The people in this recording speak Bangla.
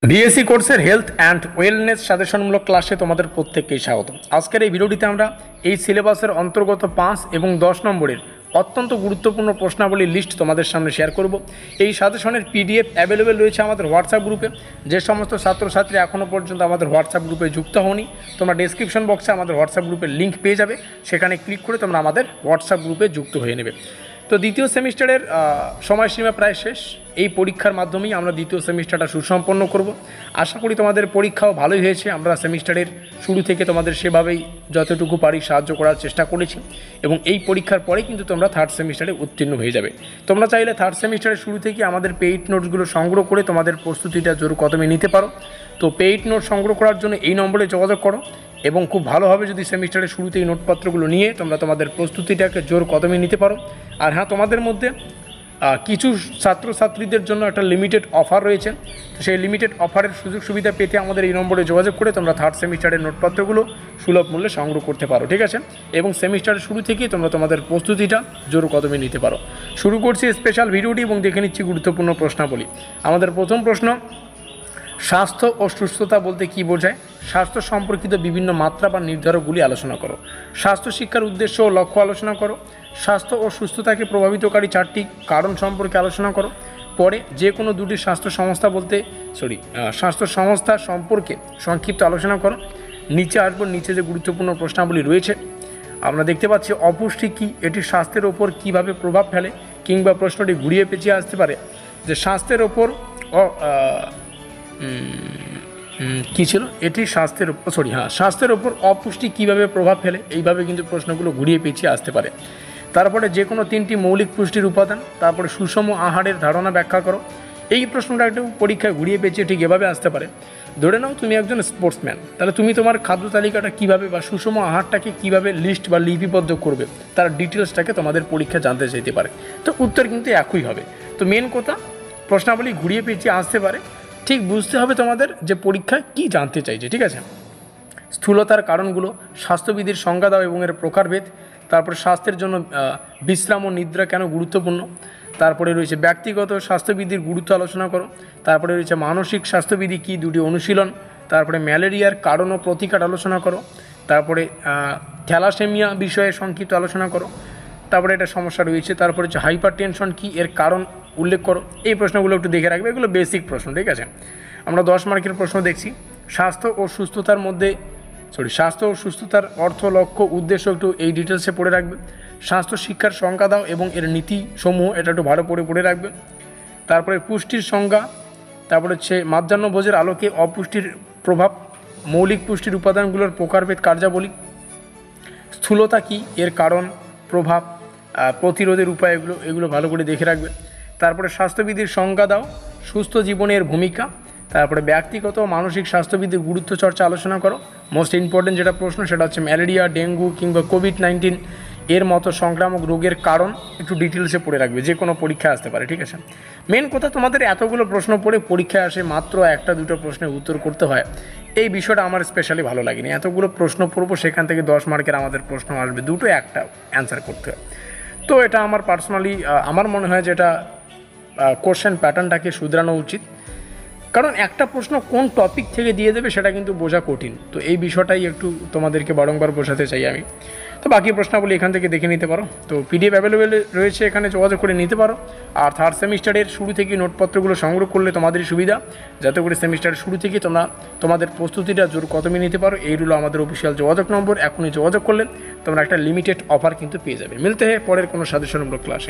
বিএসসি কোর্সের হেলথ অ্যান্ড ওয়েলনেস সাজেশনমূলক ক্লাসে তোমাদের প্রত্যেককেই স্বাগত। আজকের এই ভিডিওটিতে আমরা এই সিলেবাসের অন্তর্গত 5 এবং 10 নম্বরের অত্যন্ত গুরুত্বপূর্ণ প্রশ্নাবলীর লিস্ট তোমাদের সামনে শেয়ার করব। এই সাজেশনের পিডিএফ অ্যাভেলেবেল রয়েছে আমাদের হোয়াটসঅ্যাপ গ্রুপে। যে সমস্ত ছাত্রছাত্রী এখনও পর্যন্ত আমাদের হোয়াটসঅ্যাপ গ্রুপে যুক্ত হওনি, তোমরা ডেসক্রিপশন বক্সে আমাদের হোয়াটসঅ্যাপ গ্রুপের লিঙ্ক পেয়ে যাবে, সেখানে ক্লিক করে তোমরা আমাদের হোয়াটসঅ্যাপ গ্রুপে যুক্ত হয়ে নেবে। তো দ্বিতীয় সেমিস্টারের সময়সীমা প্রায় শেষ। এই পরীক্ষার মাধ্যমেই আমরা দ্বিতীয় সেমিস্টারটা সুসম্পন্ন করব। আশা করি তোমাদের পরীক্ষাও ভালোই হয়েছে। আমরা সেমিস্টারের শুরু থেকে তোমাদের সেভাবেই যতটুকু পারি সাহায্য করার চেষ্টা করেছি, এবং এই পরীক্ষার পরে কিন্তু তোমরা থার্ড সেমিস্টারে উত্তীর্ণ হয়ে যাবে। তোমরা চাইলে থার্ড সেমিস্টারের শুরু থেকে আমাদের পেইড নোটসগুলো সংগ্রহ করে তোমাদের প্রস্তুতিটা জোর কদমে নিতে পারো। তো পেইড নোট সংগ্রহ করার জন্য এই নম্বরে যোগাযোগ করো, এবং খুব ভালো হবে যদি সেমিস্টারের শুরুতেই নোটপত্রগুলো নিয়ে তোমরা তোমাদের প্রস্তুতিটাকে জোর কদমে নিতে পারো। আর হ্যাঁ, তোমাদের মধ্যে কিছু ছাত্রছাত্রীদের জন্য একটা লিমিটেড অফার রয়েছে। তো সেই লিমিটেড অফারের সুযোগ সুবিধা পেতে আমাদের এই নম্বরে যোগাযোগ করে তোমরা থার্ড সেমিস্টারের নোটপত্রগুলো সুলভ মূল্যে সংগ্রহ করতে পারো, ঠিক আছে? এবং সেমিস্টারের শুরু থেকেই তোমরা তোমাদের প্রস্তুতিটা জোর কদমে নিতে পারো। শুরু করছি স্পেশাল ভিডিওটি এবং দেখে নিচ্ছি গুরুত্বপূর্ণ প্রশ্নাবলী। আমাদের প্রথম প্রশ্ন, স্বাস্থ্য ও সুস্থতা বলতে কী বোঝায়? স্বাস্থ্য সম্পর্কিত বিভিন্ন মাত্রা বা নির্ধারকগুলি আলোচনা করো। স্বাস্থ্য শিক্ষার উদ্দেশ্য ও লক্ষ্য আলোচনা করো। স্বাস্থ্য ও সুস্থতাকে প্রভাবিতকারী 4টি কারণ সম্পর্কে আলোচনা করো। পরে যে কোনো দুটি স্বাস্থ্য সংস্থা সম্পর্কে সংক্ষিপ্ত আলোচনা করো। নিচে আসবো, নিচে যে গুরুত্বপূর্ণ প্রশ্নাবলী রয়েছে আমরা দেখতে পাচ্ছি। অপুষ্টি কী? এটি স্বাস্থ্যের ওপর কীভাবে প্রভাব ফেলে? কিংবা প্রশ্নটি ঘুরিয়ে পেঁচিয়ে আসতে পারে যে স্বাস্থ্যের ওপর কী ছিল এটি স্বাস্থ্যের ওপর অপুষ্টি কীভাবে প্রভাব ফেলে, এইভাবে কিন্তু প্রশ্নগুলো ঘুরিয়ে পেঁচিয়ে আসতে পারে। তারপরে যে কোনো 3টি মৌলিক পুষ্টির উপাদান, তারপরে সুষম আহারের ধারণা ব্যাখ্যা করো। এই প্রশ্নটা একটু পরীক্ষায় ঘুরিয়ে পেঁচিয়ে ঠিক এভাবে আসতে পারে। ধরে নাও তুমি একজন স্পোর্টসম্যান, তাহলে তুমি তোমার খাদ্য তালিকাটা কীভাবে বা সুষম আহারটাকে কীভাবে লিস্ট বা লিপিবদ্ধ করবে, তার ডিটেলসটাকে তোমাদের পরীক্ষা জানতে চাইতে পারে। তো উত্তর কিন্তু একই হবে। তো মেন কথা, প্রশ্নাবলী ঘুরিয়ে পেঁচিয়ে আসতে পারে, ঠিক বুঝতে হবে তোমাদের যে পরীক্ষায় কী জানতে চাইছে, ঠিক আছে? স্থূলতার কারণগুলো, স্বাস্থ্যবিধির সংজ্ঞা দাও এবং এর প্রকারভেদ। তারপরে স্বাস্থ্যের জন্য বিশ্রাম ও নিদ্রা কেন গুরুত্বপূর্ণ। তারপরে রয়েছে ব্যক্তিগত স্বাস্থ্যবিধির গুরুত্ব আলোচনা করো। তারপরে রয়েছে মানসিক স্বাস্থ্যবিধি কী, 2টি অনুশীলন। তারপরে ম্যালেরিয়ার কারণ ও প্রতিকার আলোচনা করো। তারপরে থ্যালাসেমিয়া বিষয়ে সংক্ষিপ্ত আলোচনা করো। তারপরে একটা সমস্যা রয়েছে। তারপরে হচ্ছে হাইপার টেনশন কী, এর কারণ উল্লেখ করো। এই প্রশ্নগুলো একটু দেখে রাখবে, এগুলো বেসিক প্রশ্ন, ঠিক আছে? আমরা 10 মার্কের প্রশ্ন দেখছি। স্বাস্থ্য ও সুস্থতার অর্থ, লক্ষ্য, উদ্দেশ্য একটু এই ডিটেলসে পড়ে রাখবে। স্বাস্থ্য শিক্ষার সংজ্ঞা দাও এবং এর নীতিসমূহ এটা একটু ভালো করে পড়ে রাখবে। তারপরে পুষ্টির সংজ্ঞা, তারপরে হচ্ছে মাধ্যাহ্নভোজের আলোকে অপুষ্টির প্রভাব, মৌলিক পুষ্টির উপাদানগুলোর প্রকারভেদ, কার্যাবলী, স্থূলতা কী, এর কারণ, প্রভাব, প্রতিরোধের উপায়, এগুলো ভালো করে দেখে রাখবে। তারপরে স্বাস্থ্যবিধির সংজ্ঞা দাও, সুস্থ জীবনের ভূমিকা। তারপরে ব্যক্তিগত মানসিক স্বাস্থ্যবিধির গুরুত্ব চর্চা আলোচনা করো। মোস্ট ইম্পর্টেন্ট যেটা প্রশ্ন সেটা হচ্ছে ম্যালেরিয়া, ডেঙ্গু কিংবা কোভিড-19 এর মতো সংক্রামক রোগের কারণ একটু ডিটেলসে পড়ে রাখবে, যে কোনো পরীক্ষায় আসতে পারে, ঠিক আছে? মেন কথা, তোমাদের এতগুলো প্রশ্ন পড়ে পরীক্ষায় আসে মাত্র 1-2 প্রশ্নের উত্তর করতে হয়, এই বিষয়টা আমার স্পেশালি ভালো লাগেনি। এতগুলো প্রশ্ন পড়বো, সেখান থেকে 10 মার্কের আমাদের প্রশ্ন আসবে 2-1টা অ্যান্সার করতে হয়। তো এটা আমার পার্সোনালি আমার মনে হয় যে এটা কোশ্চেন প্যাটার্নটাকে শুধরানো উচিত, কারণ একটা প্রশ্ন কোন টপিক থেকে দিয়ে দেবে সেটা কিন্তু বোঝা কঠিন। তো এই বিষয়টাই একটু তোমাদেরকে বারংবার বোঝাতে চাই আমি। তো বাকি প্রশ্নাবলী এখান থেকে দেখে নিতে পারো। তো পিডিএফ অ্যাভেলেবেল রয়েছে, এখানে যোগাযোগ করে নিতে পারো। আর থার্ড সেমিস্টারের শুরু থেকে নোটপত্রগুলো সংগ্রহ করলে তোমাদেরই সুবিধা, যাতে করে সেমিস্টারের শুরু থেকে তোমরা তোমাদের প্রস্তুতিটা জোর কদমে নিতে পারো। এই হলো আমাদের অফিসিয়াল যোগাযোগ নম্বর। এখনই যোগাযোগ করলে তোমরা একটা লিমিটেড অফার কিন্তু পেয়ে যাবে। মিলতে হয় পরের কোনো সাজেশনমূলক ক্লাসে।